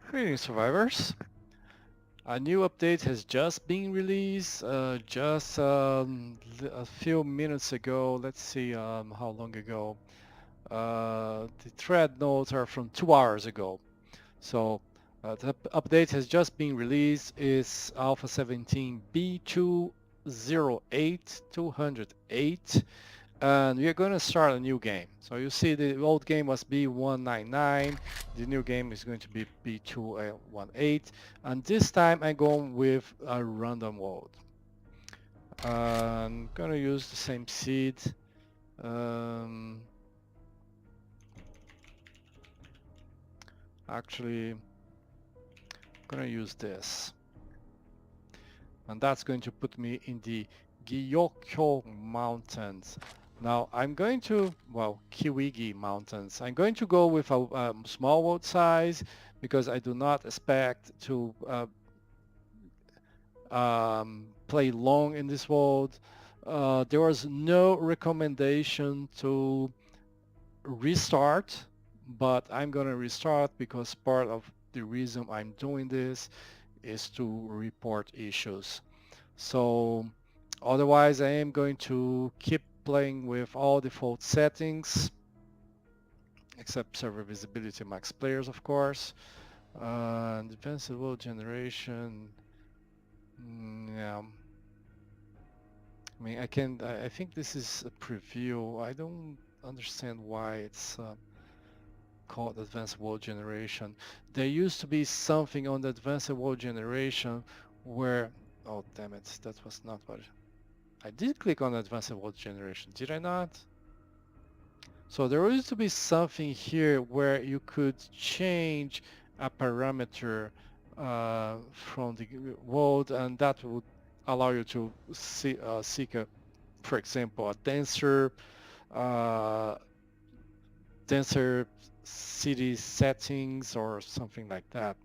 Greetings, survivors. A new update has just been released just a few minutes ago. Let's see how long ago. The thread notes are from 2 hours ago. So the update has just been released. It's Alpha 17 B208 208. And we are going to start a new game. So you see the old game was B199, the new game is going to be B218, and this time I'm going with a random world. I'm going to use the same seed. Um, Actually, I'm going to use this. And that's going to put me in the Gyokyo Mountains. Now I'm going to, well, Kiwigi Mountains. I'm going to go with a small world size because I do not expect to play long in this world. There was no recommendation to restart, but I'm going to restart because part of the reason I'm doing this is to report issues. So otherwise I am going to keep playing with all default settings except server visibility max players, of course. Advanced world generation, yeah. I mean, I think this is a preview. I don't understand why it's called advanced world generation. There used to be something on the advanced world generation where, oh damn it, that was not what I did click on advanced world generation, did I not? So there used to be something here where you could change a parameter from the world, and that would allow you to seek a, for example, a uh, denser city settings or something like that.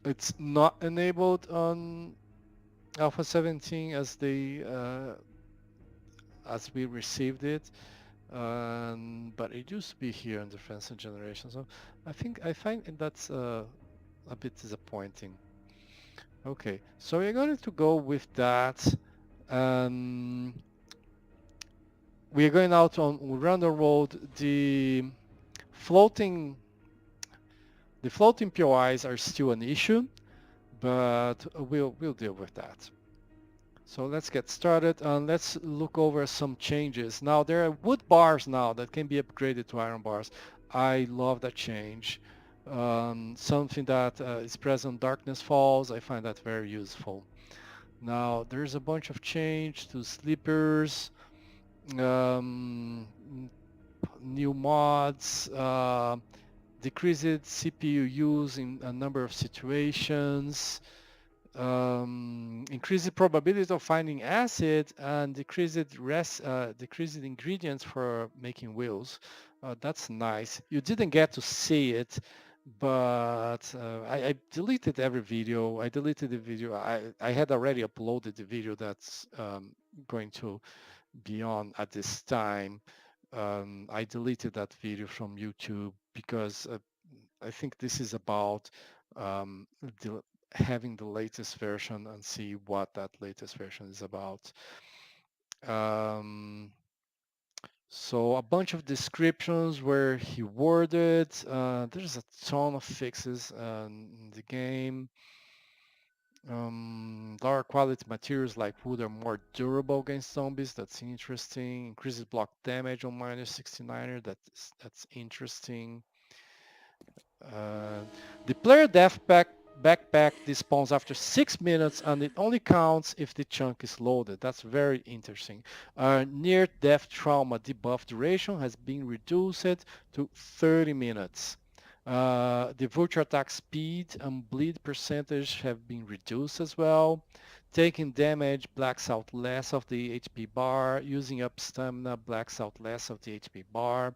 It's not enabled on Alpha 17 as we received it. But it used to be here in the Defense Generation, so I find that's a bit disappointing. Okay, so we're going to go with that. Um, we are going out on random road. Floating, the floating POIs are still an issue, but we'll deal with that. So let's get started and let's look over some changes. Now there are wood bars now that can be upgraded to iron bars. I love that change. Something that is present Darkness Falls, I find that very useful. Now there's a bunch of change to sleepers, um, new mods, decreased CPU use in a number of situations, increased probability of finding acid and decreased ingredients for making wheels. That's nice. You didn't get to see it, but I deleted every video. I deleted the video. I had already uploaded the video that's going to be on at this time. I deleted that video from YouTube because I think this is about um, the, having the latest version and see what that latest version is about. Um, so a bunch of descriptions where he worded. There's a ton of fixes in the game. Lower quality materials like wood are more durable against zombies. That's interesting. Increases block damage on -69er. That's interesting. Uh, the player backpack despawns after 6 minutes and it only counts if the chunk is loaded. That's very interesting. Near-death trauma debuff duration has been reduced to 30 minutes. The virtual attack speed and bleed percentage have been reduced as well. Taking damage blacks out less of the HP bar. Using up stamina blacks out less of the HP bar.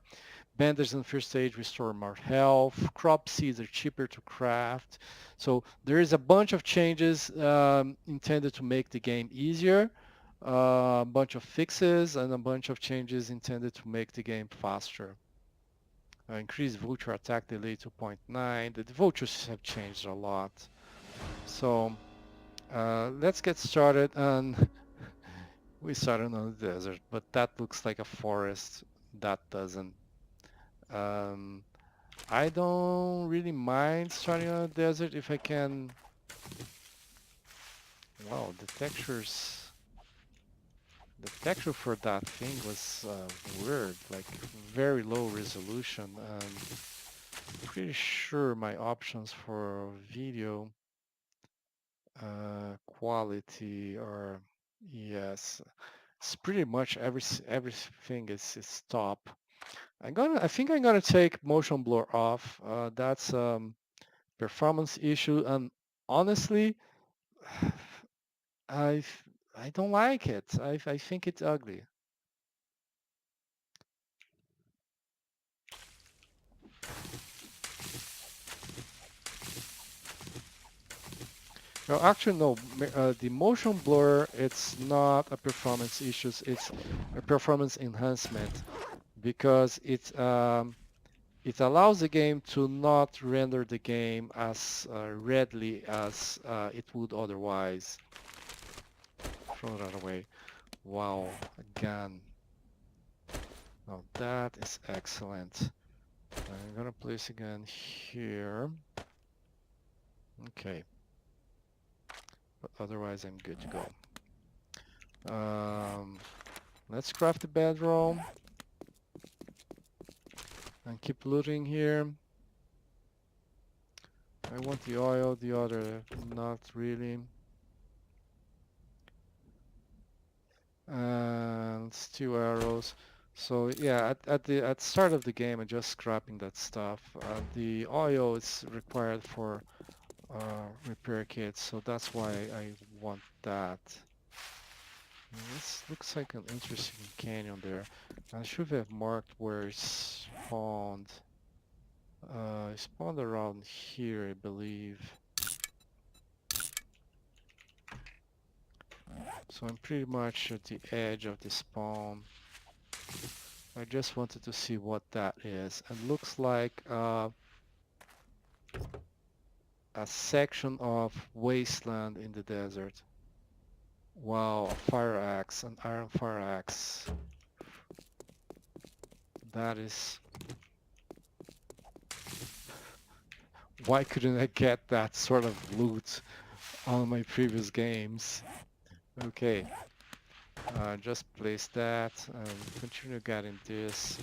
Bandage in first stage restore more health. Crop seeds are cheaper to craft. So there is a bunch of changes intended to make the game easier. A bunch of fixes and a bunch of changes intended to make the game faster. Increased vulture attack delay to 0.9. The vultures have changed a lot. So let's get started. And we started on the desert, but that looks like a forest. That doesn't. Um, I don't really mind starting on a desert if I can. Wow, the texture for that thing was weird, like very low resolution. And pretty sure my options for video quality are, yes, it's pretty much everything is top. I think I'm gonna take motion blur off. That's performance issue, and honestly, I I don't like it. I think it's ugly. No, actually, no. The motion blur, it's not a performance issue. It's a performance enhancement because it allows the game to not render the game as readily as it would otherwise. Throw that away. Wow, again. Now that is excellent. I'm gonna place again here. Okay, but otherwise I'm good to go. Let's craft the bedroom and keep looting here. I want the oil, the other not really. And steel arrows. So yeah, at start of the game, I'm just scrapping that stuff. The oil is required for repair kits, so that's why I want that. This looks like an interesting canyon there. I should have marked where it spawned. It spawned around here, I believe. So I'm pretty much at the edge of the spawn. I just wanted to see what that is. It looks like a section of wasteland in the desert. Wow, a fire axe, an iron fire axe. That is... Why couldn't I get that sort of loot on my previous games? Okay, just place that and continue getting this.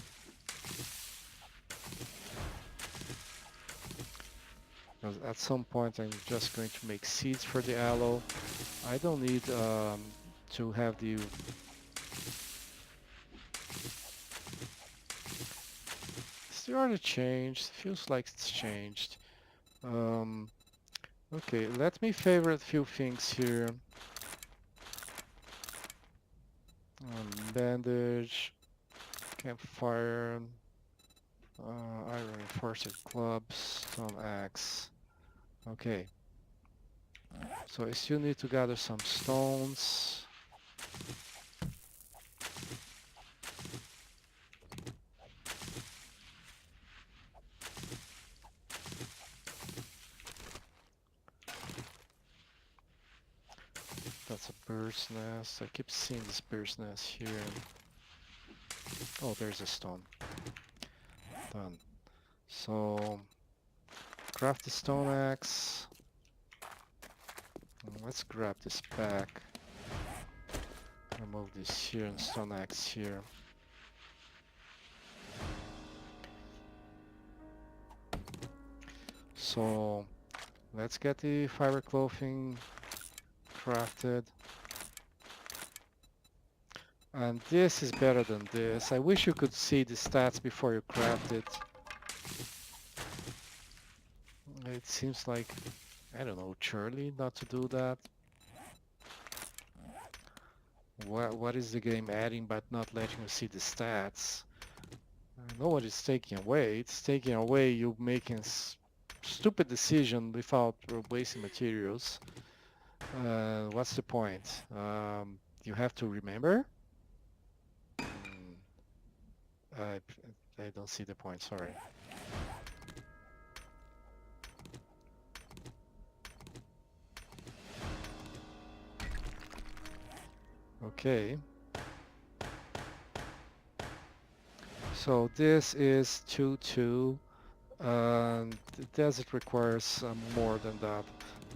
Because at some point I'm just going to make seeds for the aloe. I don't need to have the... Is the order changed? Feels like it's changed. Um, okay, let me favorite a few things here. Bandage, campfire, iron reinforced clubs, stone axe. Okay, so I still need to gather some stones. That's a bird's nest. I keep seeing this bird's nest here. Oh, there's a stone. Done. So, craft the stone axe. Let's grab this back. Remove this here and stone axe here. So, let's get the fiber clothing crafted. And this is better than this. I wish you could see the stats before you craft it. It seems like, I don't know, Charlie not to do that. What is the game adding but not letting you see the stats? I know what it's taking away. It's taking away you making stupid decision without wasting materials. What's the point? You have to remember. Mm, I don't see the point, sorry. Okay. So this is 2-2, and the desert requires more than that.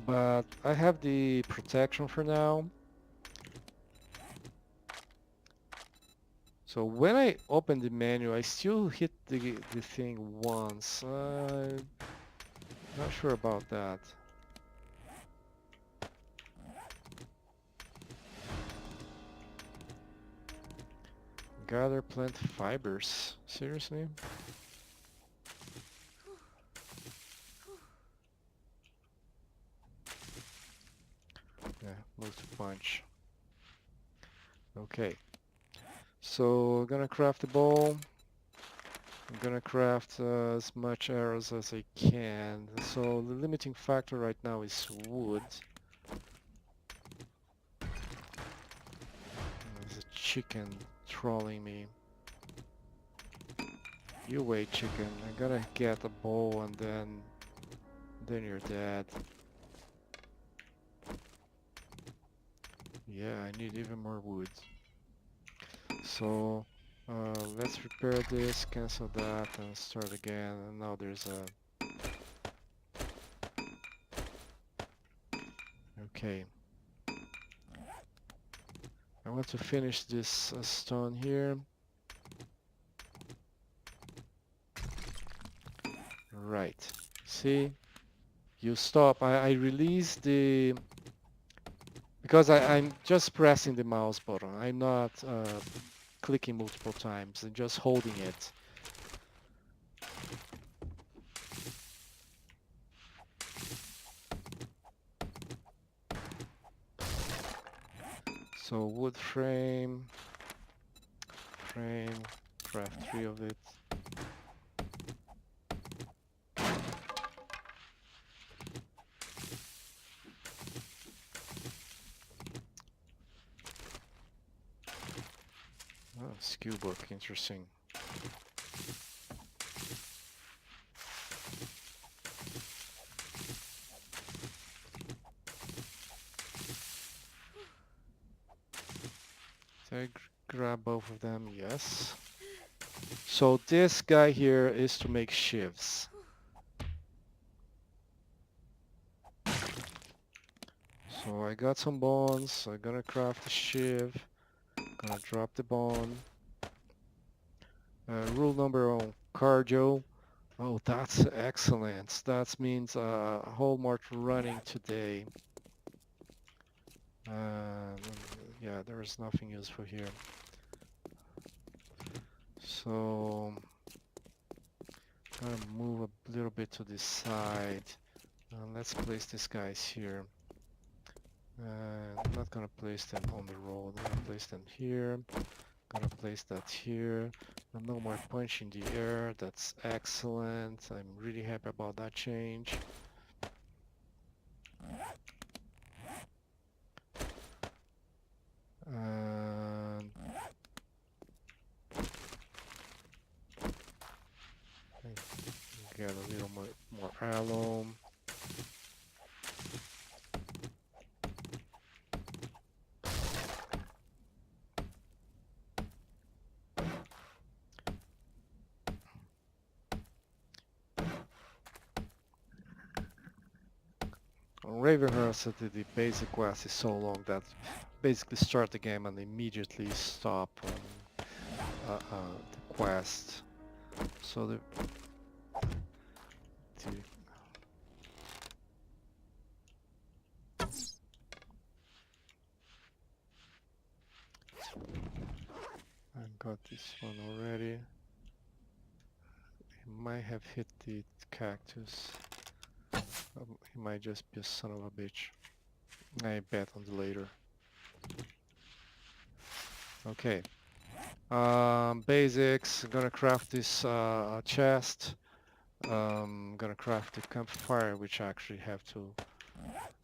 But I have the protection for now. So when I open the menu, I still hit the thing once. Not sure about that. Gather plant fibers. Seriously? Yeah, move to punch. Okay. So I'm gonna craft a bow. I'm gonna craft as much arrows as I can. So the limiting factor right now is wood. There's a chicken trolling me. You wait, chicken. I'm gonna get a bow and then you're dead. Yeah, I need even more wood. So let's repair this, cancel that, and start again. And now there's a... Okay. I want to finish this stone here. Right. See? You stop. I release the... Because I'm just pressing the mouse button. I'm not clicking multiple times. I'm just holding it. So wood frame, craft 3 of it. Oh, skew book, interesting. Did I grab both of them? Yes. So this guy here is to make shivs. So I got some bones. I'm gonna craft a shiv. Gonna drop the bone. Rule number on cardio. Oh, that's excellent. That means a whole march running today. Yeah, there is nothing useful here. So I'm gonna move a little bit to this side. Let's place these guys here. I'm not gonna place them on the road. I'm gonna place them here. Gonna place that here. No more punch in the air. That's excellent. I'm really happy about that change. And get a little more alum. On Ravenhurst, the basic quest is so long that basically start the game and immediately stop the quest. So the I got this one already. He might have hit the cactus. He might just be a son of a bitch. I bet on the later. Okay. Basics. I'm gonna craft this chest. Gonna craft the campfire, which I actually have to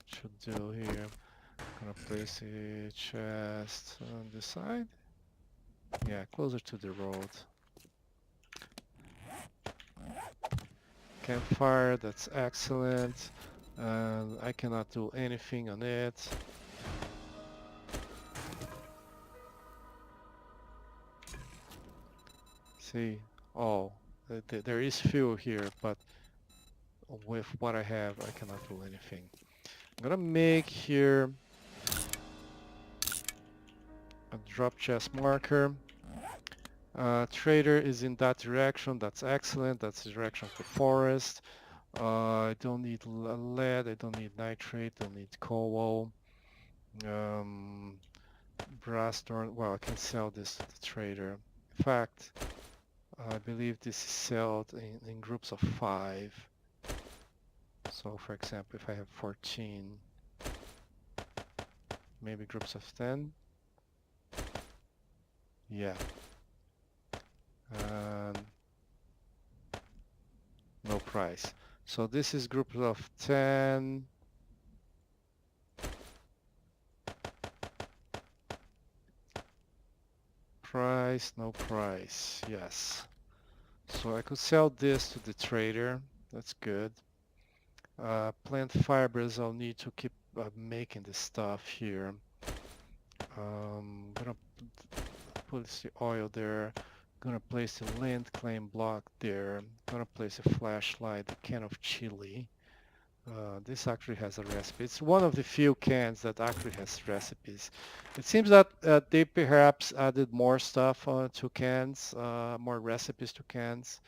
should do here. Gonna place the chest on the side. Yeah, closer to the road. Campfire, that's excellent. And I cannot do anything on it. See, oh, there is fuel here, but with what I have, I cannot do anything. I'm gonna make here a drop chest marker. Trader is in that direction. That's excellent. That's the direction of the forest. I don't need lead. I don't need nitrate. Don't need coal. Um, brass thorn. Well, I can sell this to the trader. In fact, I believe this is sold in groups of 5. So, for example, if I have 14, maybe groups of 10. Yeah. And no price. So this is group of 10. Price, no price. Yes. So I could sell this to the trader. That's good. Plant fibers, I'll need to keep making the stuff here. Gonna put the oil there. Gonna place the land claim block there. Gonna place a flashlight, a can of chili. This actually has a recipe. It's one of the few cans that actually has recipes. It seems that they perhaps added more stuff to cans, more recipes to cans.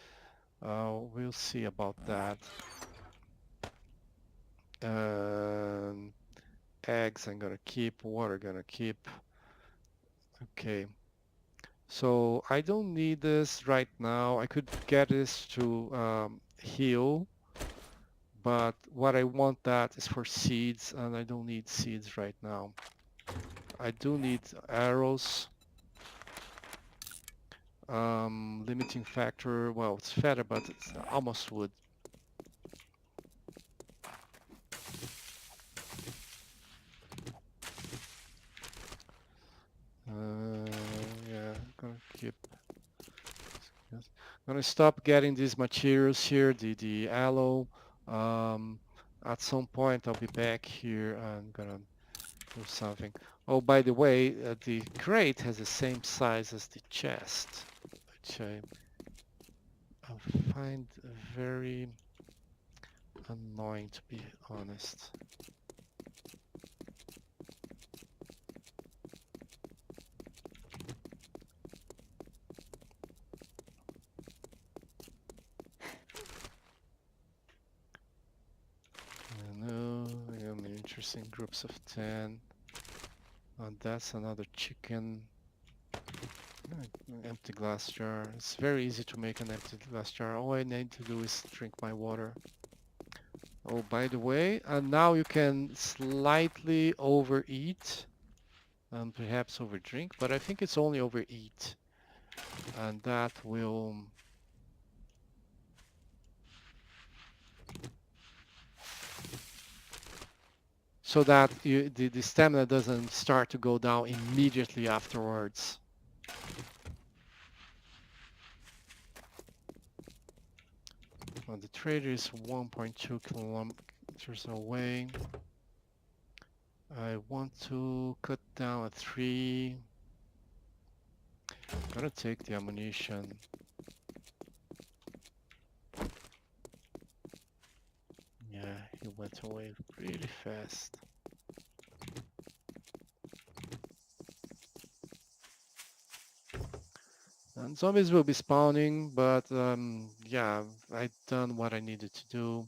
We'll see about that. Um, Eggs I'm gonna keep, water gonna keep. Okay, so I don't need this right now. I could get this to heal, but what I want that is for seeds, and I don't need seeds right now. I do need arrows. Limiting factor, well, it's feather, but it's almost wood. Yeah, I'm gonna keep. Yes. I'm gonna stop getting these materials here, the aloe. Um, at some point, I'll be back here. I'm gonna do something. Oh, by the way, the crate has the same size as the chest, which I find very annoying, to be honest. I know, I'm interesting groups of 10. That's another chicken. Empty glass jar. It's very easy to make an empty glass jar. All I need to do is drink my water. Oh, by the way, now you can slightly overeat and perhaps overdrink, but I think it's only overeat. And that will... So that the stamina doesn't start to go down immediately afterwards. Well, the trader is 1.2 kilometers away. I want to cut down a tree. I'm gonna take the ammunition. Yeah, he went away really fast. And zombies will be spawning, but yeah, I've done what I needed to do.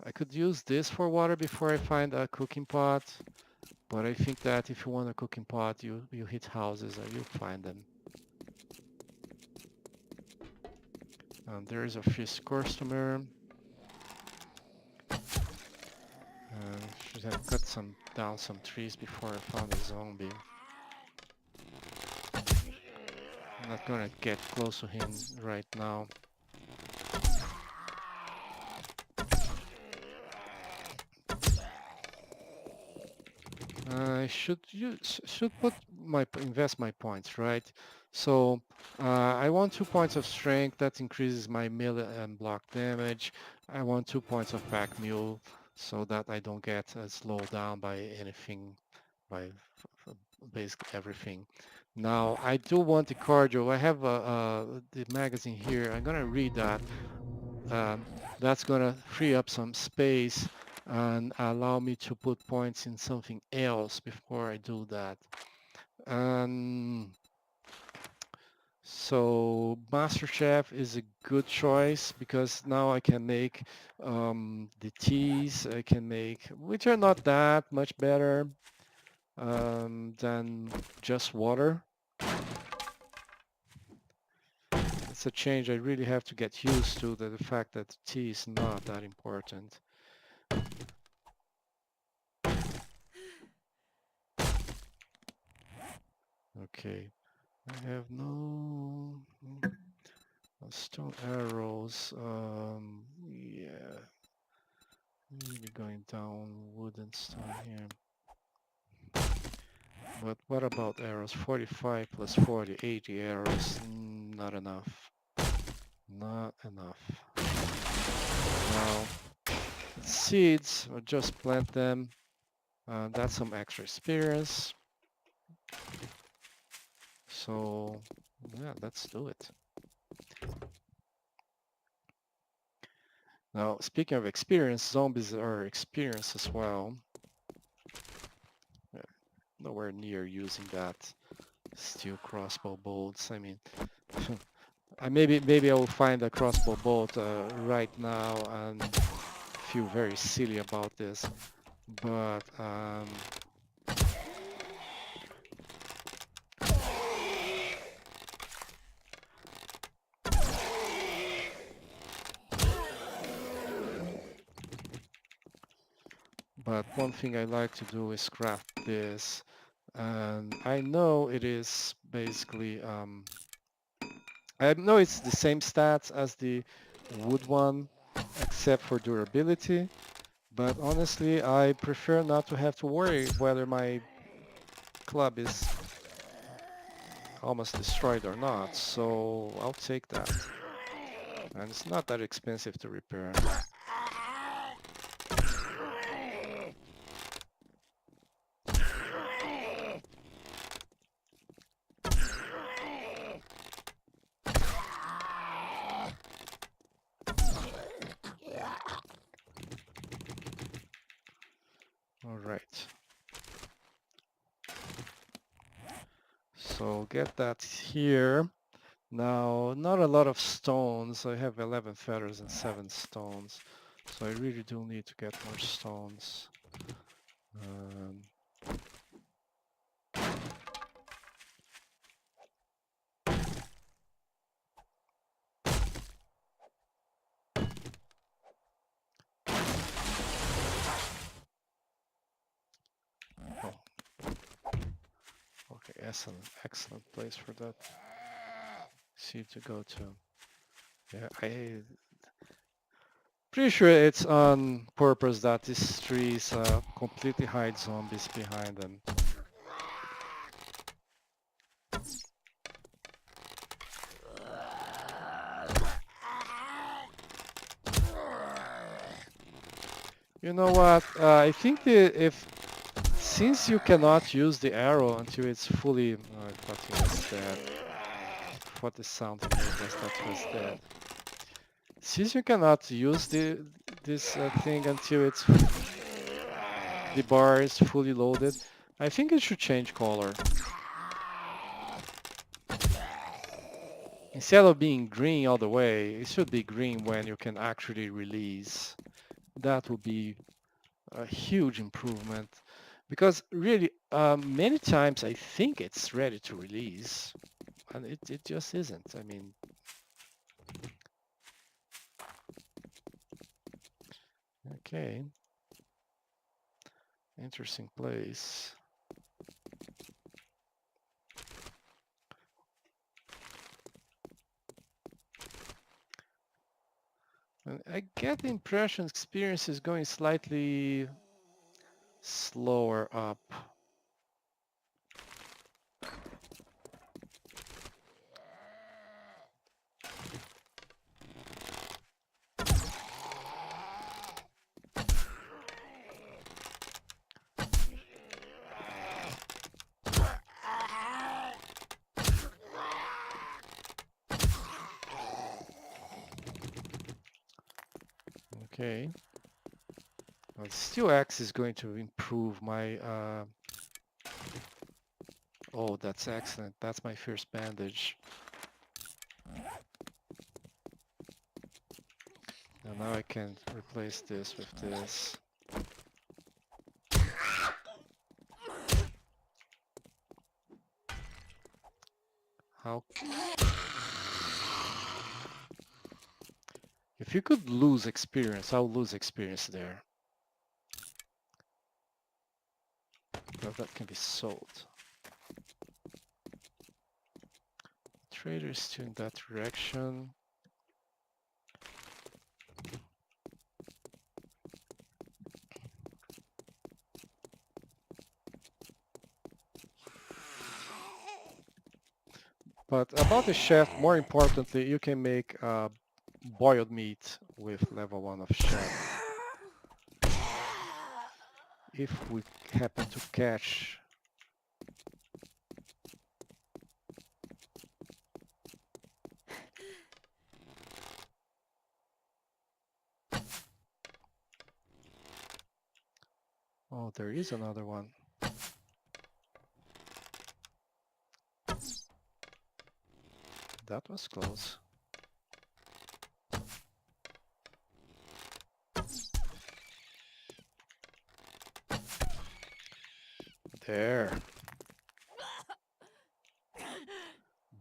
I could use this for water before I find a cooking pot, but I think that if you want a cooking pot, you hit houses and you'll find them. And there is a fish customer. Should have cut down some trees before I found a zombie. I'm not gonna get close to him right now. I should invest my points, right? So I want 2 points of strength. That increases my melee and block damage. I want 2 points of pack mule so that I don't get slowed down by anything, by basically everything. Now I do want the cardio. I have the magazine here. I'm gonna read that. Um, that's gonna free up some space and allow me to put points in something else before I do that. And so MasterChef is a good choice because now I can make the teas I can make, which are not that much better than just water. It's a change I really have to get used to, the fact that the tea is not that important. Okay, I have no stone arrows. Yeah, really going down wood and stone here. But what about arrows? 45 plus 40, 80 arrows. Not enough. Not enough. Now, seeds, I'll just plant them. That's some extra experience. So, yeah, let's do it. Now, speaking of experience, zombies are experience as well. Nowhere near using that steel crossbow bolts. I mean, maybe I will find a crossbow bolt right now and feel very silly about this, but one thing I like to do is craft this, and I know it is basically I know it's the same stats as the wood one, except for durability. But honestly, I prefer not to have to worry whether my club is almost destroyed or not, so I'll take that. And it's not that expensive to repair. All right. So get that here. Now, not a lot of stones. I have 11 feathers and 7 stones. So I really do need to get more stones. Um, oh, okay, excellent place for that seed to go to. Yeah, pretty sure it's on purpose that these trees completely hide zombies behind them. You know what? I think if since you cannot use the arrow until it's fully, I thought he was dead. What the sound made was that he was dead. Since you cannot use this thing until it's the bar is fully loaded, I think it should change color. Instead of being green all the way, it should be green when you can actually release. That would be a huge improvement because really many times I think it's ready to release and it just isn't. I mean, okay, interesting place. And I get the impression experience is going slightly slower up. Okay. Well, Steel Axe is going to improve my... Oh, that's excellent. That's my first bandage. And now I can replace this with this. How... If you could lose experience, I'll lose experience there. Well, that can be sold. Trader is still in that direction. But about the chef, more importantly, you can make boiled meat with level 1 of chef. If we happen to catch... Oh, there is another one. That was close. There.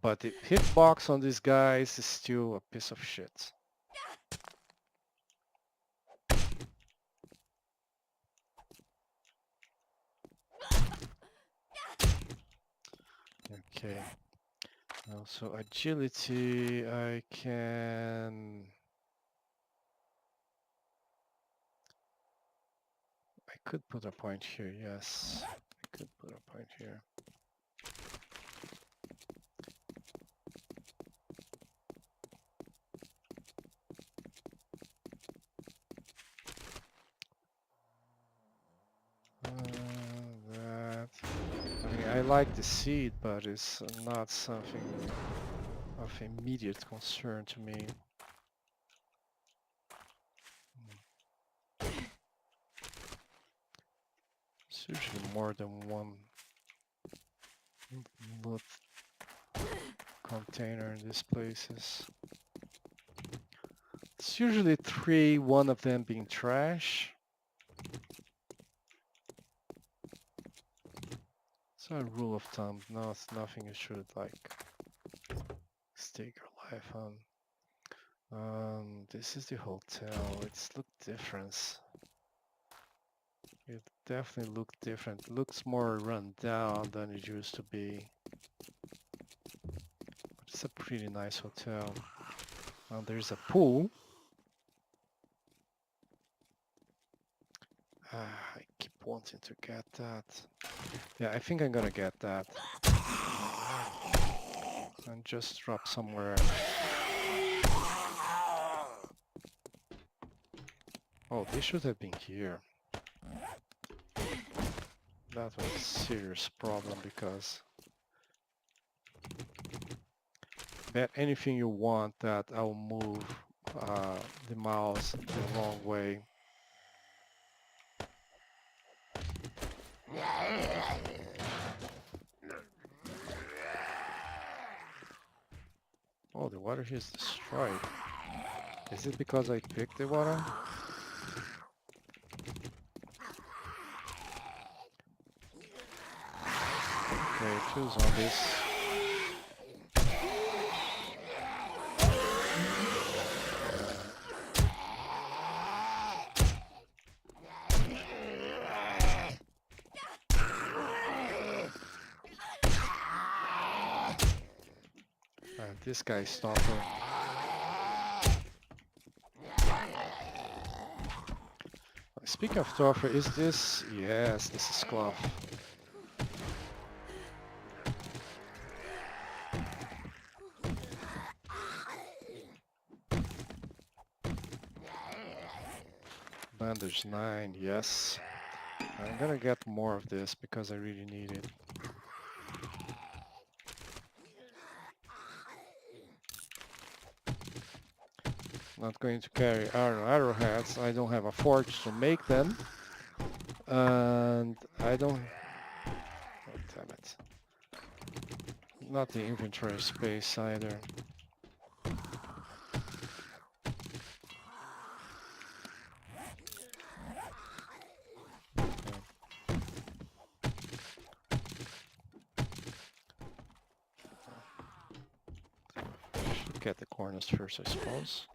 But the hitbox on these guys is still a piece of shit. Okay. So agility, I could put a point here, yes. I could put a point here. That. I mean, I like the seed, but it's not something of immediate concern to me. It's usually more than one loot container in these places. It's usually 3, one of them being trash. It's a rule of thumb, no, it's nothing you should like stake your life on. This is the hotel. It's look different. It definitely looked different. It looks more run down than it used to be. But it's a pretty nice hotel. There's a pool. I keep wanting to get that. Yeah, I think I'm gonna get that. And just drop somewhere. Oh, they should have been here. That was a serious problem because bet anything you want that I'll move the mouse the wrong way. Oh, the water here is destroyed. Is it because I picked the water? Okay, 2 zombies. And this guy's stopper. Speaking of Topher, is this... Yes, this is Clough. Bandage 9, yes. I'm gonna get more of this because I really need it. not going to carry arrowheads. I don't have a forge to make them. And I don't... Oh, damn it. Not the inventory space either. Should get the corners first, I suppose.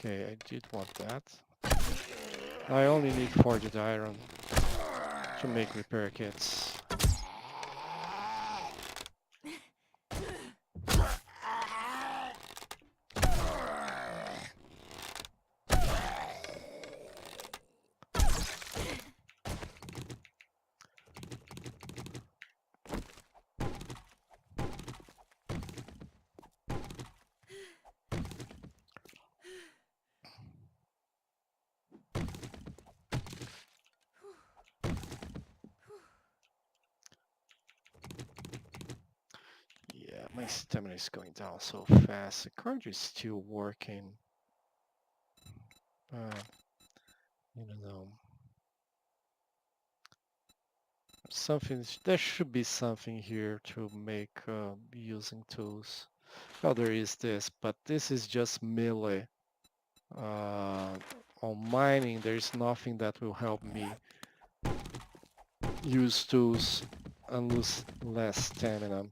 Okay, I did want that. I only need forged iron to make repair kits. Yeah, my stamina is going down so fast. The card is still working. I don't know. There should be something here to make using tools. Oh, there is this, but this is just melee. On mining, there is nothing that will help me use tools and lose less stamina.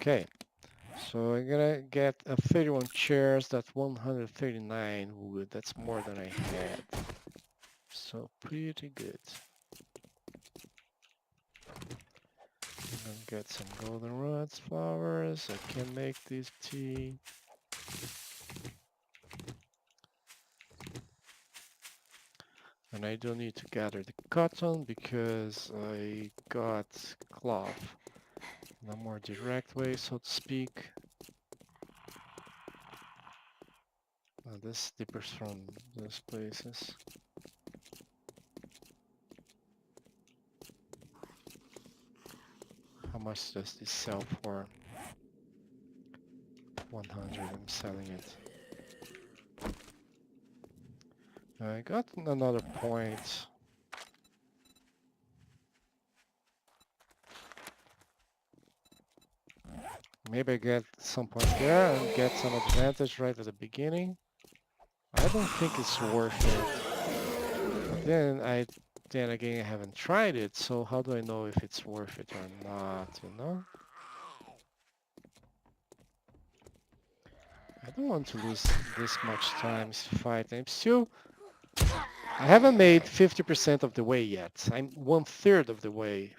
Okay, so I'm gonna get a 31 chairs, that's 139 wood, that's more than I had. So pretty good. I'm gonna get some goldenrods flowers, I can make this tea. And I don't need to gather the cotton because I got cloth in a more direct way, so to speak. This differs from those places. How much does this sell for? 100, I'm selling it. I got another point. Maybe I get some point there and get some advantage right at the beginning. I don't think it's worth it. But then again, I haven't tried it, so how do I know if it's worth it or not, you know? I don't want to lose this much time fighting. I haven't made 50% of the way yet. I'm 1/3 of the way.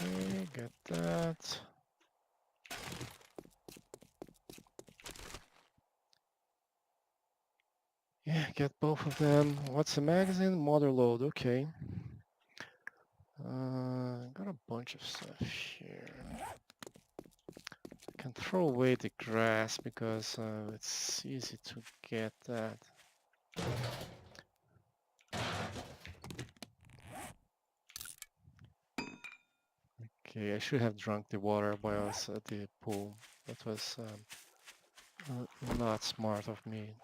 Okay, get that. Yeah, get both of them. What's the magazine? Mother load, okay. Got a bunch of stuff here. I can throw away the grass because it's easy to get that. Okay, I should have drunk the water while I was at the pool. That was not smart of me.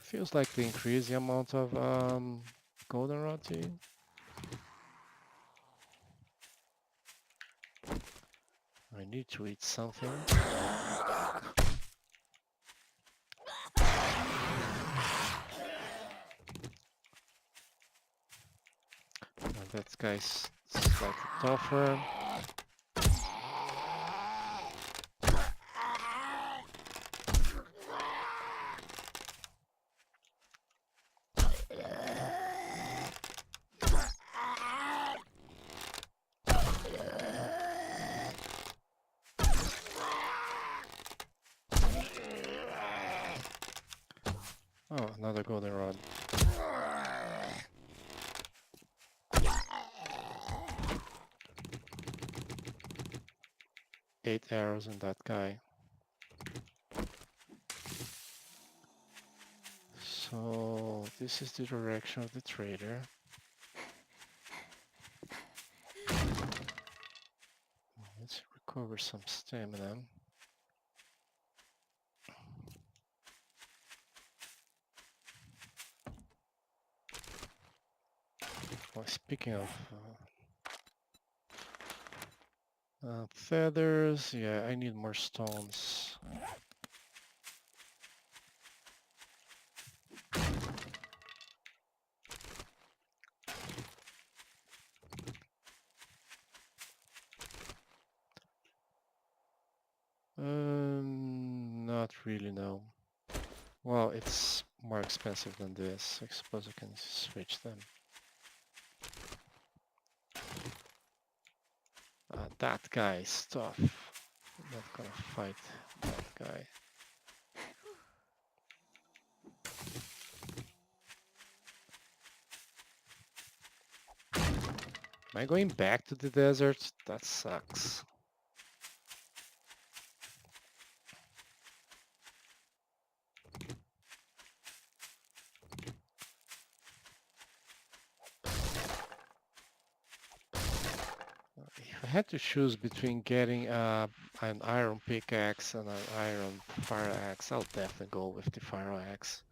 Feels like they increase the amount of goldenrod tea. I need to eat something. And that guy's slightly tougher. Oh, another golden rod. Eight arrows in that guy. So this is the direction of the trader. Let's recover some stamina. Well, speaking of feathers, yeah, I need more stones. Not really, no. Well, it's more expensive than this. I suppose I can switch them. That guy is tough. I'm not gonna fight that guy. Am I going back to the desert? That sucks. If I had to choose between getting an iron pickaxe and an iron fire axe, I'll definitely go with the fire axe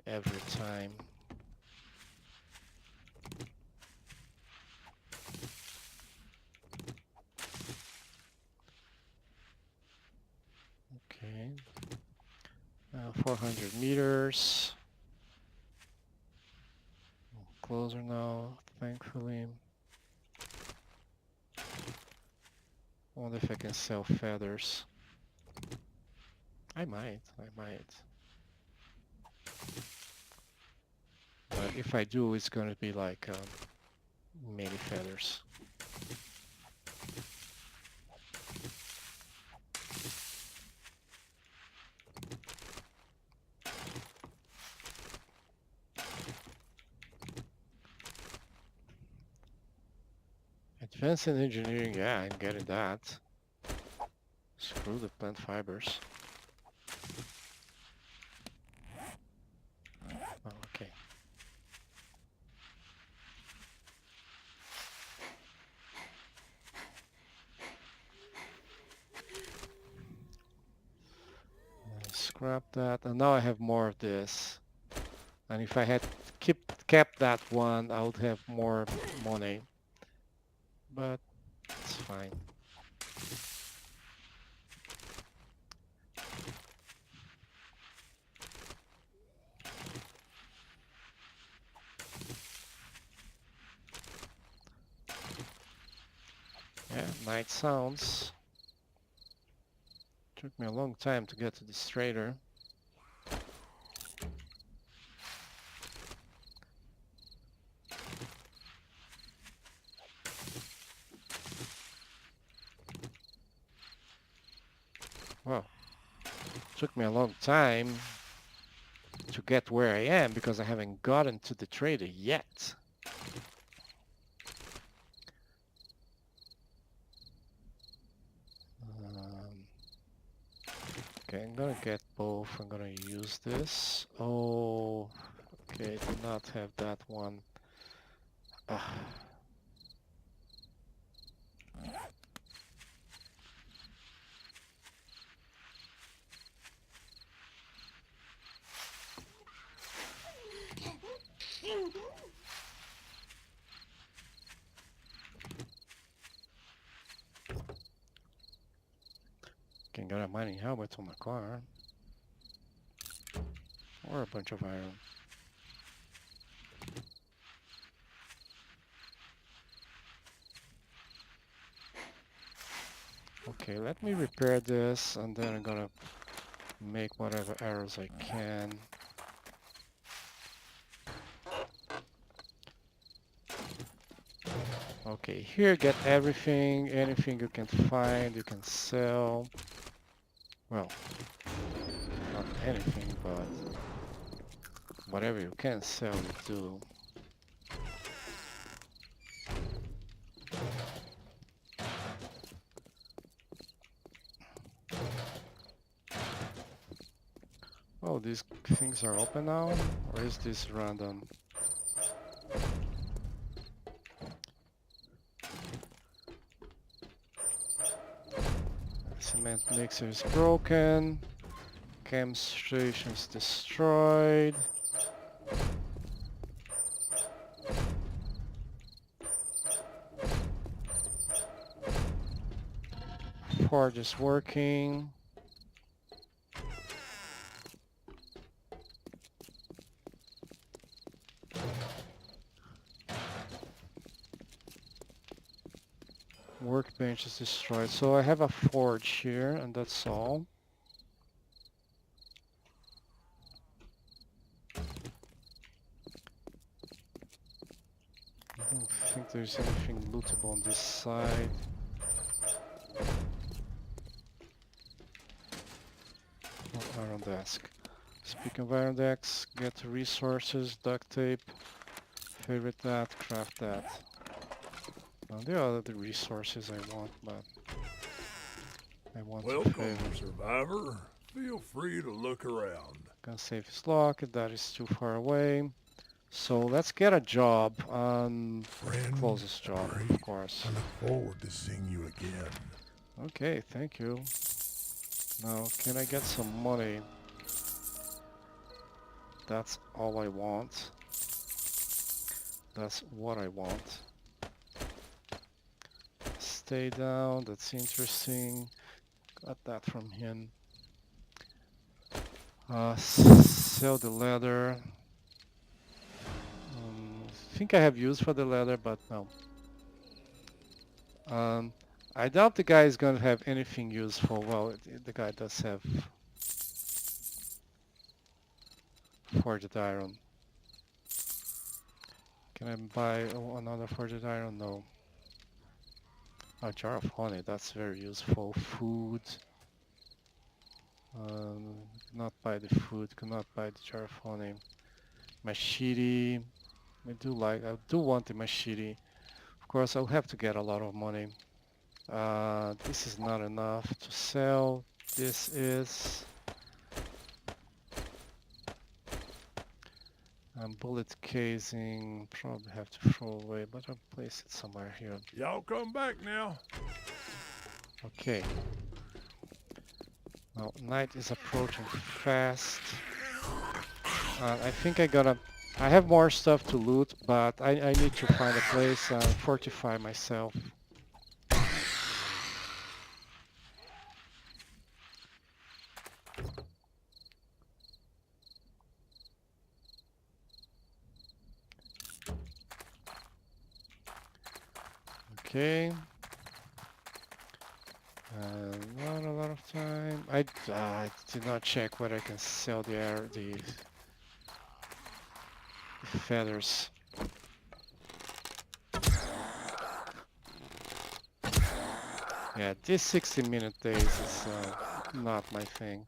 every time. Okay. 400 meters. Closer now, thankfully. I wonder if I can sell feathers. I might. But if I do, it's gonna be like many feathers. Advanced in engineering, yeah, I'm getting that. Screw the plant fibers. Oh, okay. Scrap that, and now I have more of this. And if I had kept that one, I would have more money. But it's fine. Yeah, night sounds. Took me a long time to get to this trader. Well, took me a long time to get where I am because I haven't gotten to the trader yet. Okay, I'm gonna get both. I'm gonna use this. Oh, okay, do not have that one. Ah. mining helmet on the car. Or a bunch of iron. Okay, let me repair this and then I'm gonna make whatever arrows I can. Okay, here get everything, anything you can find, you can sell. Well, not anything, but whatever you can sell, you do. Oh, these things are open now? Or is this random? Cement mixer is broken. Chem station's destroyed. Forge is working. Workbench is destroyed. So I have a forge here, and that's all. I don't think there's anything lootable on this side. Oh, iron desk. Speaking of iron decks, get resources, duct tape, favorite that, craft that. Now there are other resources I want, but I want to Welcome, favor. survivor. Feel free to look around. Gonna save his lock, that is too far away. So let's get a job on Friend, closest job, great. of course. I look forward to seeing you again. Okay, thank you. Now, can I get some money? That's all I want. That's what I want. Stay down, that's interesting. Got that from him. Sell the leather. I think I have use for the leather, but no. I doubt the guy is going to have anything useful. Well, the guy does have forged iron. Can I buy another forged iron? No. A jar of honey, that's very useful. Food. Not buy the food, cannot buy the jar of honey. Machete. I do want the machete. Of course, I'll have to get a lot of money. This is not enough to sell. This is bullet casing. Probably have to throw away, but I'll place it somewhere here. Y'all come back now. Okay. Now night is approaching fast. I think I have more stuff to loot, but I need to find a place and fortify myself. Okay. Not a lot of time. I did not check whether I can sell the feathers. Yeah, this 60-minute days is not my thing.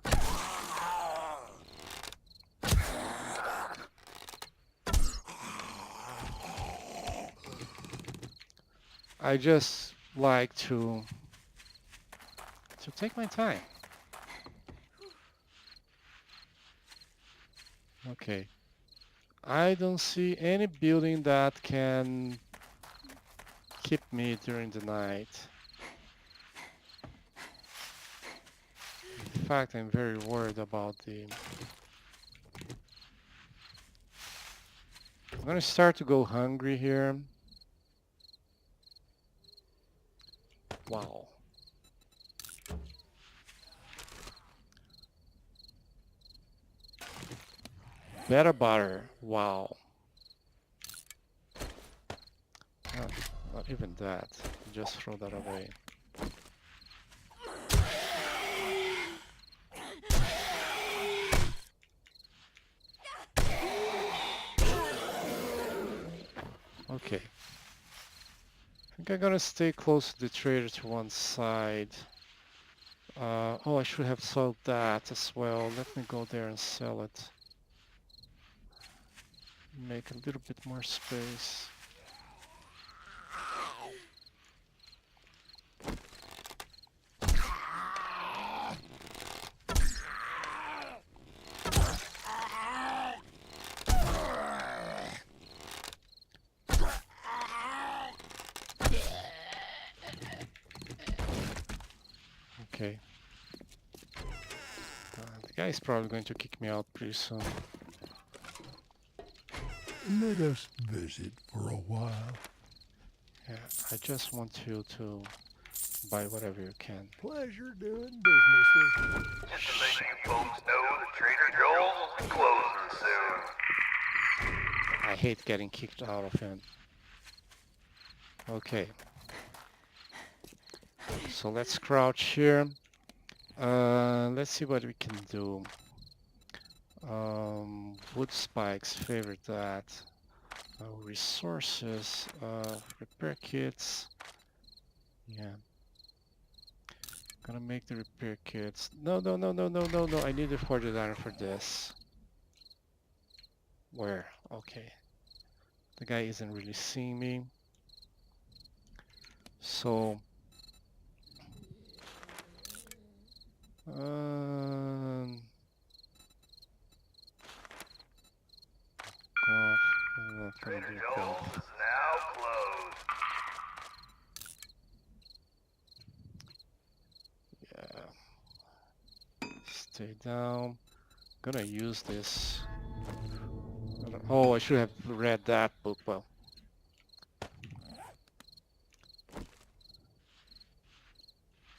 I just like to take my time. Okay. I don't see any building that can keep me during the night. In fact, I'm very worried about I'm gonna start to go hungry here. Wow. Better butter. Wow. Not, not even that. Just throw that away. Okay. I think I'm gonna stay close to the trader to one side. Oh, I should have sold that as well. Let me go there and sell it. Make a little bit more space. Okay. The guy is probably going to kick me out pretty soon. Let us visit for a while. Yeah, I just want you to buy whatever you can. Pleasure doing business with you. Just to let you folks know that Trader Joel's will be closing soon. I hate getting kicked out of him. Okay. So let's crouch here. Let's see what we can do. Wood spikes, favorite that. Resources, repair kits. Yeah. Gonna make the repair kits. No, no, no, no, no, no, no. I need a 49 for this. Where? Okay. The guy isn't really seeing me. So, um, golf. I'm not gonna Trader do Joel's golf. is now closed. Yeah. Stay down. Gonna use this. Oh, I should have read that book. Well,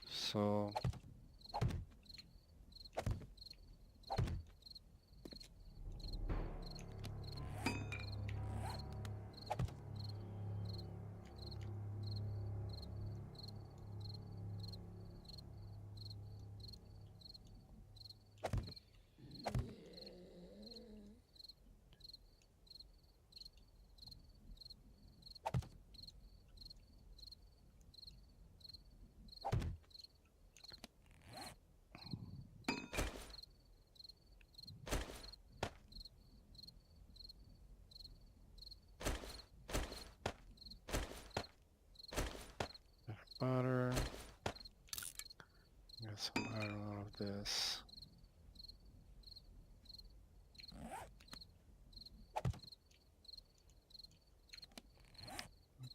so butter. Get some iron out of this.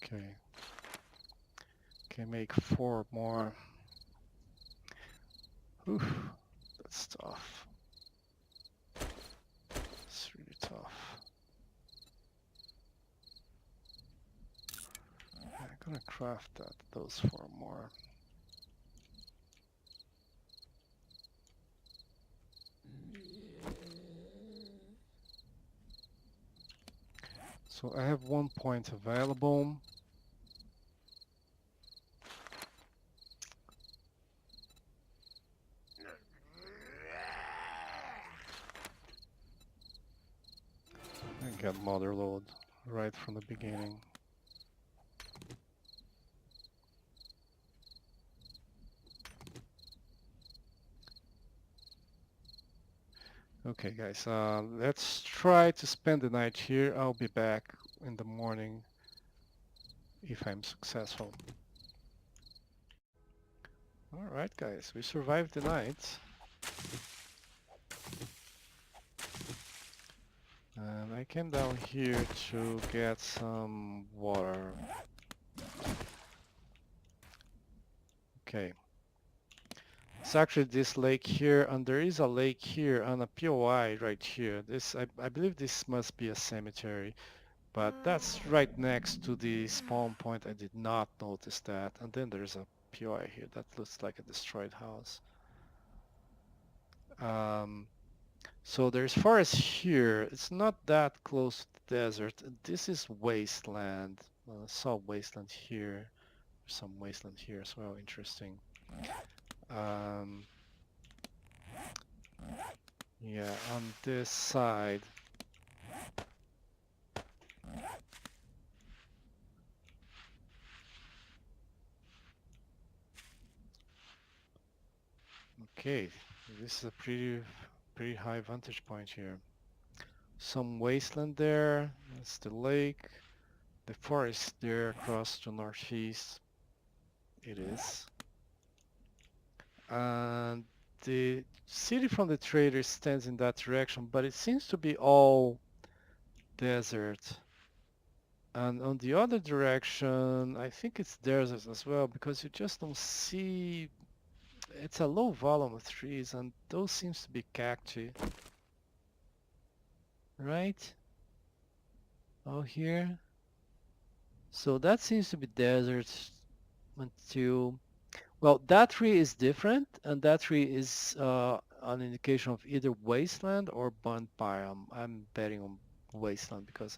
Okay. Okay, make 4 more. Oof, that's tough. It's really tough. I'm gonna craft those 4 more. So I have 1 point available. I got mother load right from the beginning. Okay, guys, let's try to spend the night here. I'll be back in the morning if I'm successful. Alright, guys, we survived the night. And I came down here to get some water. Okay. It's actually this lake here, and there is a lake here and a POI right here. I believe this must be a cemetery, but that's right next to the spawn point. I did not notice that. And then there's a POI here that looks like a destroyed house. Um, So there's forest here. It's not that close to the desert. This is wasteland. I saw wasteland here. There's some wasteland here as well. Interesting. Um, yeah, on this side. Okay, this is a pretty high vantage point here. Some wasteland there. That's the lake. The forest there across to northeast. It is. And the city from the trader stands in that direction, but it seems to be all desert. And on the other direction, I think it's desert as well because you just don't see. It's a low volume of trees, and those seems to be cacti, right? All here. So that seems to be desert until, well, that tree is different, and that tree is an indication of either wasteland or bonfire. I'm betting on wasteland because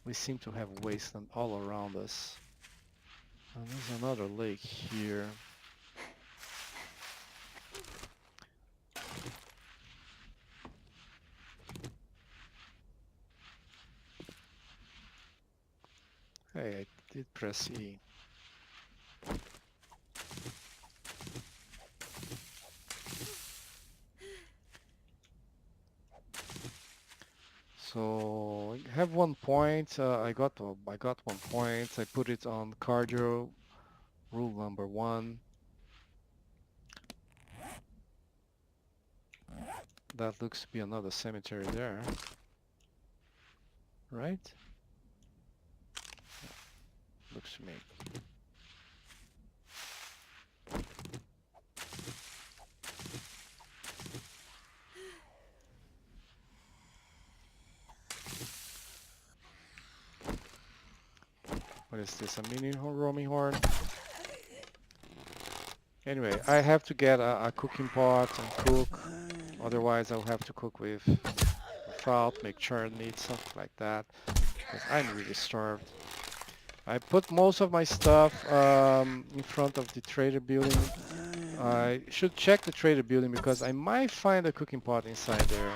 we seem to have wasteland all around us. And there's another lake here. Hey, I did press E. So I have 1 point. I got 1 point. I put it on cardio rule number 1. That looks to be another cemetery there, right? Looks to me. What is this? A mini roaming horn? Anyway, I have to get a cooking pot and cook. Otherwise, I'll have to cook without, make churned meat, something like that. Because I'm really starved. I put most of my stuff in front of the trader building. I should check the trader building because I might find a cooking pot inside there.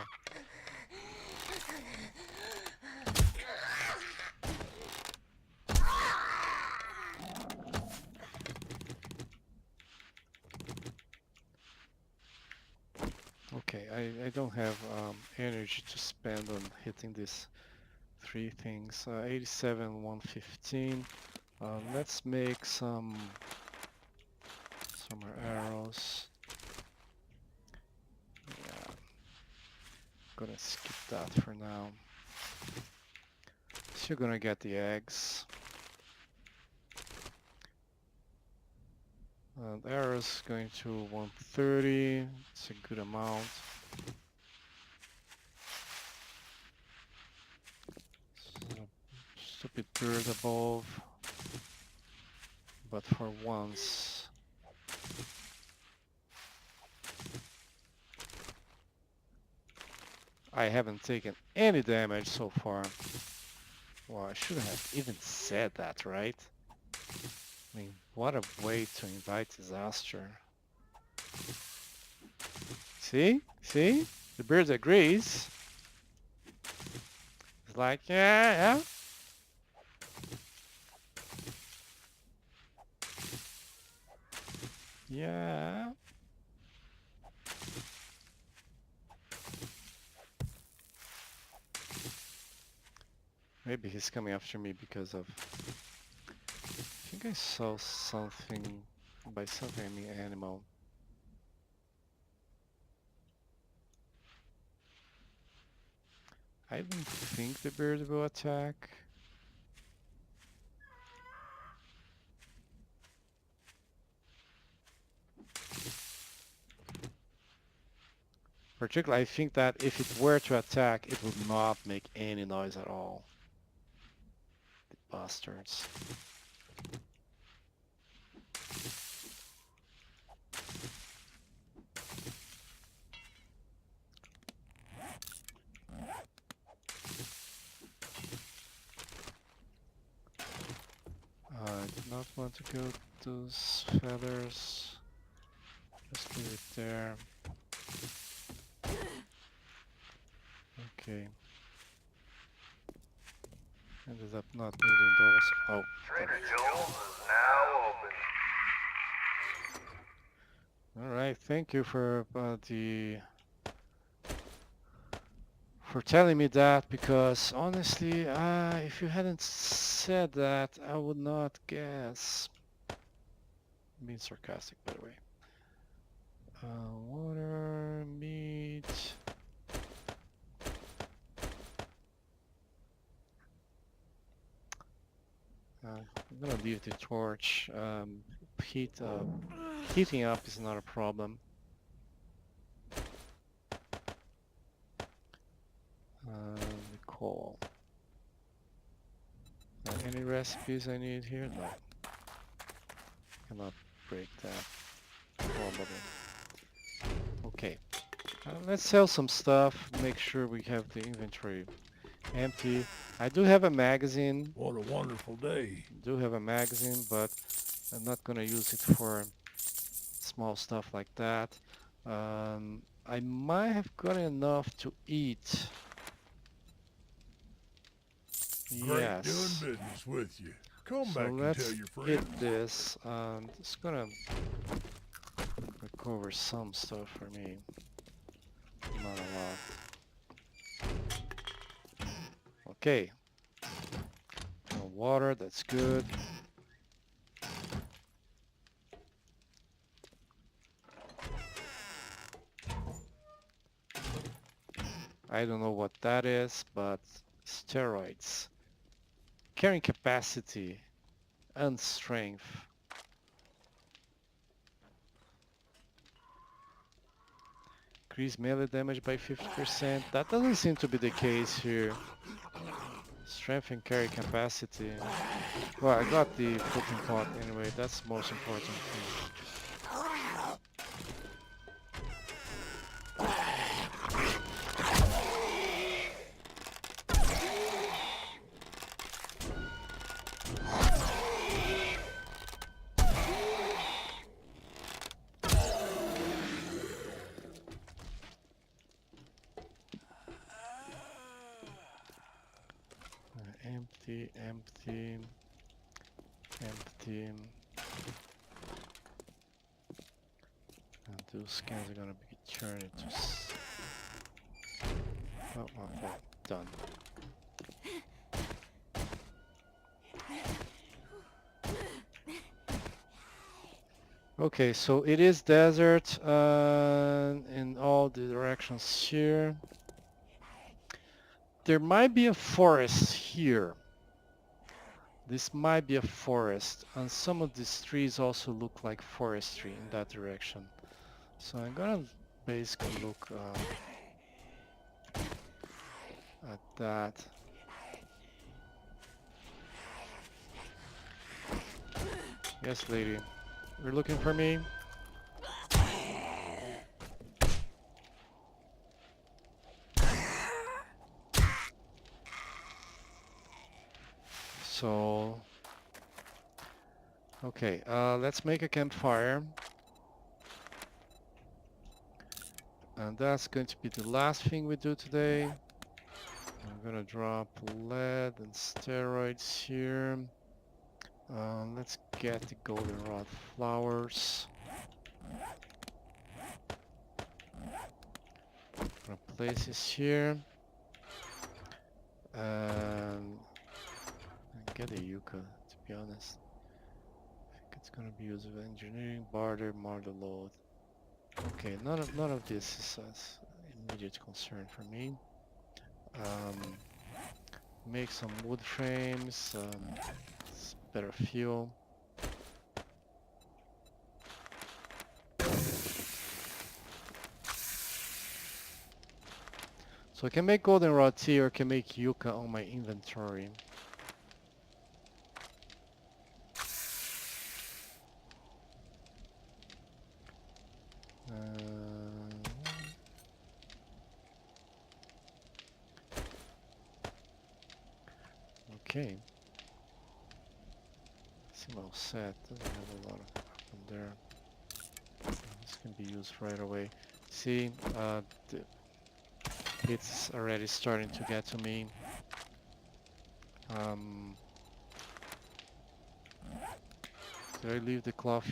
Okay, I don't have energy to spend on hitting these 3 things. 87, 115. Let's make some more arrows. Yeah, gonna skip that for now. So you're gonna get the eggs. And arrows going to 130. It's a good amount. So, stupid bird above. But for once, I haven't taken any damage so far. Well, I should have even said that, right? I mean, what a way to invite disaster. See? See? The bird agrees. It's like, yeah, yeah. Yeah. Maybe he's coming after me because of... I think I saw something... By something I mean animal. I don't think the bird will attack. Particularly, I think that if it were to attack, it would not make any noise at all. The bastards. not want to go those feathers. Just leave it there. Okay. Ended up not needing those. Oh. Trader Joel's is now open. Alright, thank you for telling me that, because honestly, if you hadn't said that, I would not guess. I'm being sarcastic, by the way. Water, meat. I'm gonna leave the torch. Heating up is not a problem. The coal. Any recipes I need here? No. Cannot break that. Probably. Okay. Let's sell some stuff. Make sure we have the inventory empty. I do have a magazine. What a wonderful day. Do have a magazine, but I'm not gonna use it for small stuff like that. I might have got enough to eat. Great doing Yes. business with you. Come So back and let's tell your friends. get this. Just gonna recover some stuff for me. Not a lot. Okay. No water, that's good. I don't know what that is, but steroids. Carrying capacity and strength. Increase melee damage by 50%. That doesn't seem to be the case here. Strength and carry capacity. Well, I got the cooking pot anyway. That's the most important thing. Empty, empty, empty. And those cans are gonna be turned into oh, okay, done. Okay, so it is desert in all the directions here. There might be a forest here. This might be a forest, and some of these trees also look like forestry in that direction. So I'm gonna basically look at that. Yes, lady. You're looking for me? So, okay, let's make a campfire. And that's going to be the last thing we do today. I'm gonna drop lead and steroids here. Let's get the goldenrod flowers. Gonna place this here. And get a yucca, to be honest. I think it's gonna be used with engineering, barter, marder load. Okay, none of this is an immediate concern for me. Make some wood frames. It's better fuel. So I can make goldenrod tea or I can make yucca on my inventory. Okay. Seems all set. Doesn't have a lot of from there. This can be used right away. See, it's already starting to get to me. Um, did I leave the cloth?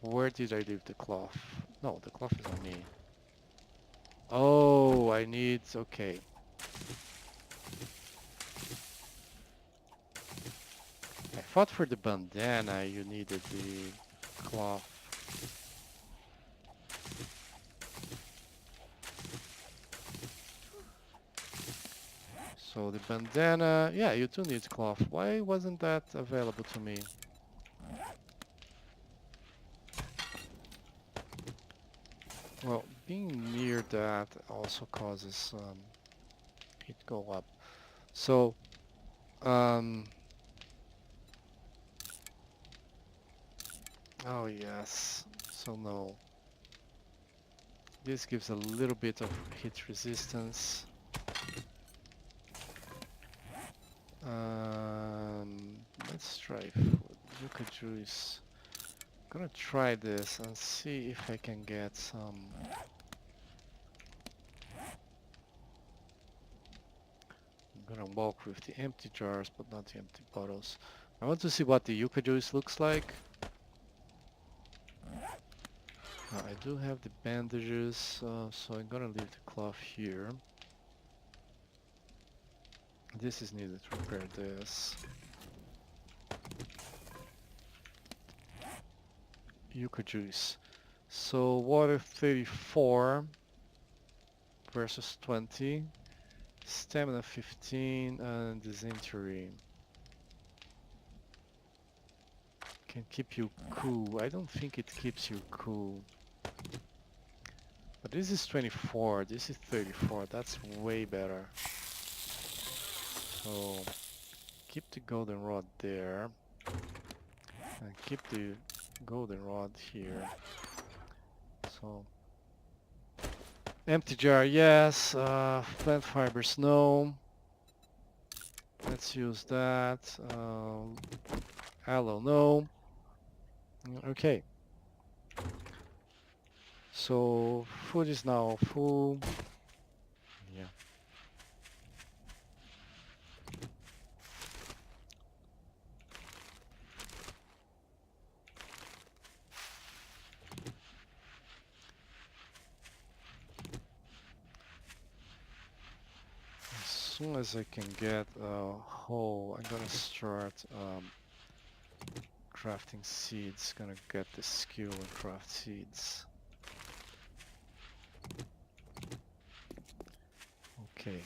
Where did I leave the cloth? No, the cloth is on me. Oh, I need... Okay. I thought for the bandana you needed the cloth. So the bandana... Yeah, you do need cloth. Why wasn't that available to me? Well, being near that also causes it go up. So, oh yes. So no. This gives a little bit of hit resistance. Let's try Yucca juice. I'm gonna try this and see if I can get some. I'm gonna walk with the empty jars, but not the empty bottles. I want to see what the Yucca juice looks like. I do have the bandages, so I'm gonna leave the cloth here. This is needed to repair this. Yucca juice. So water 34 versus 20. Stamina 15 and dysentery. Can keep you cool. I don't think it keeps you cool. But this is 24, this is 34. That's way better. So keep the golden rod there. And keep the golden rod here. So empty jar, yes. Plant fibers, no. Let's use that. Aloe, no. Okay. So food is now full. Yeah. As soon as I can get a hole, I'm gonna start crafting seeds. Gonna get the skill and craft seeds. Okay.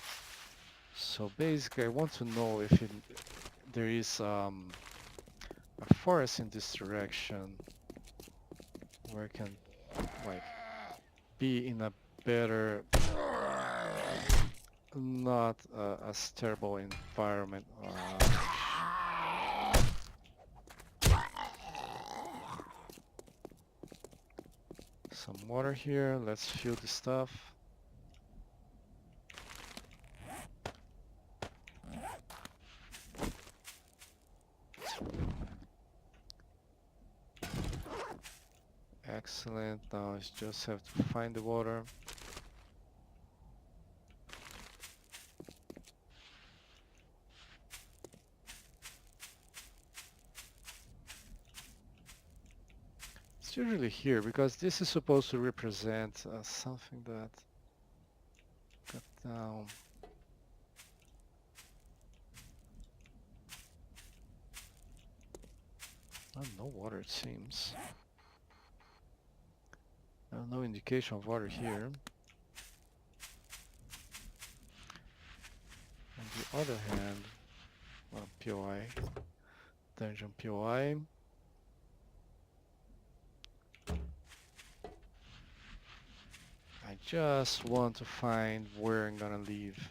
So basically, I want to know if there is a forest in this direction where I can like be in a better, not as terrible environment. Some water here. Let's fill the stuff. Excellent. Now I just have to find the water. It's usually here because this is supposed to represent something that got down. Oh, no water it seems. No indication of water here. On the other hand, well, POI, dungeon POI. I just want to find where I'm gonna leave.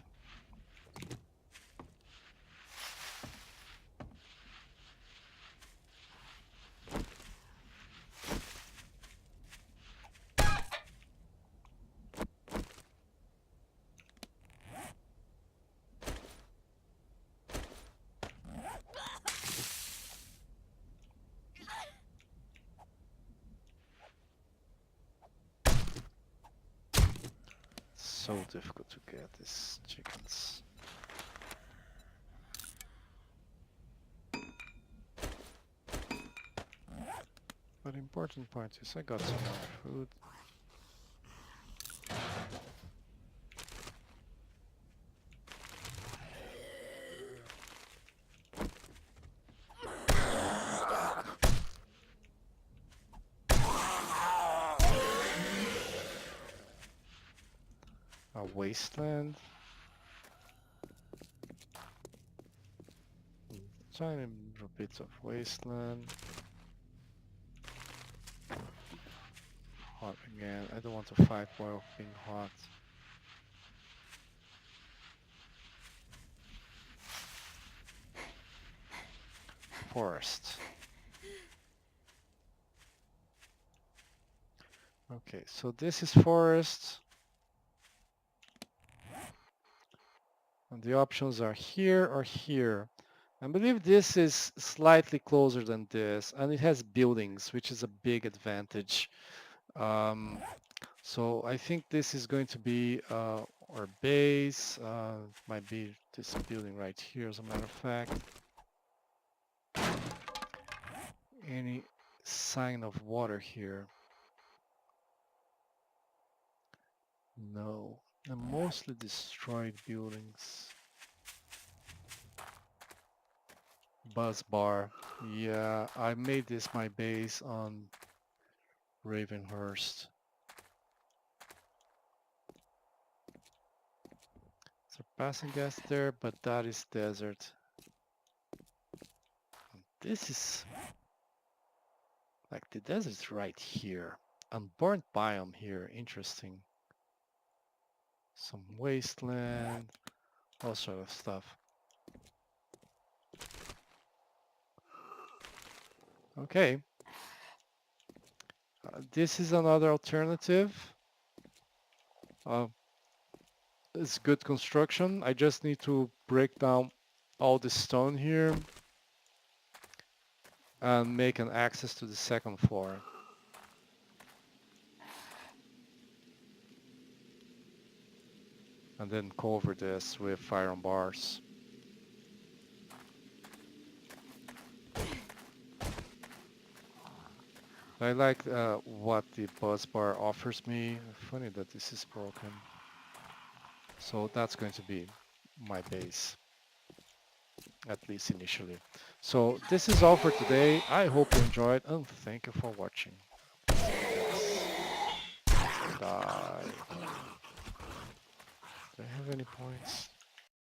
so difficult to get these chickens. But the important point is I got some more food. A wasteland. Tiny little bits of wasteland. Hot again. I don't want to fight while being hot. Forest. Okay, so this is forest. And the options are here or here. I believe this is slightly closer than this, and it has buildings, which is a big advantage. So I think this is going to be our base. Might be this building right here, as a matter of fact. Any sign of water here? No. And mostly destroyed buildings. Buzz bar. Yeah, I made this my base on Ravenhurst. Surpassing gas there, but that is desert. This is like the desert's right here. Unburnt biome here, interesting. Some wasteland, all sort of stuff. Okay. This is another alternative. It's good construction. I just need to break down all the stone here and make an access to the second floor. And then cover this with iron bars. I like what the buzz bar offers me. Funny that this is broken. So that's going to be my base, at least initially. So this is all for today. I hope you enjoyed and thank you for watching. Die. Do I have any points?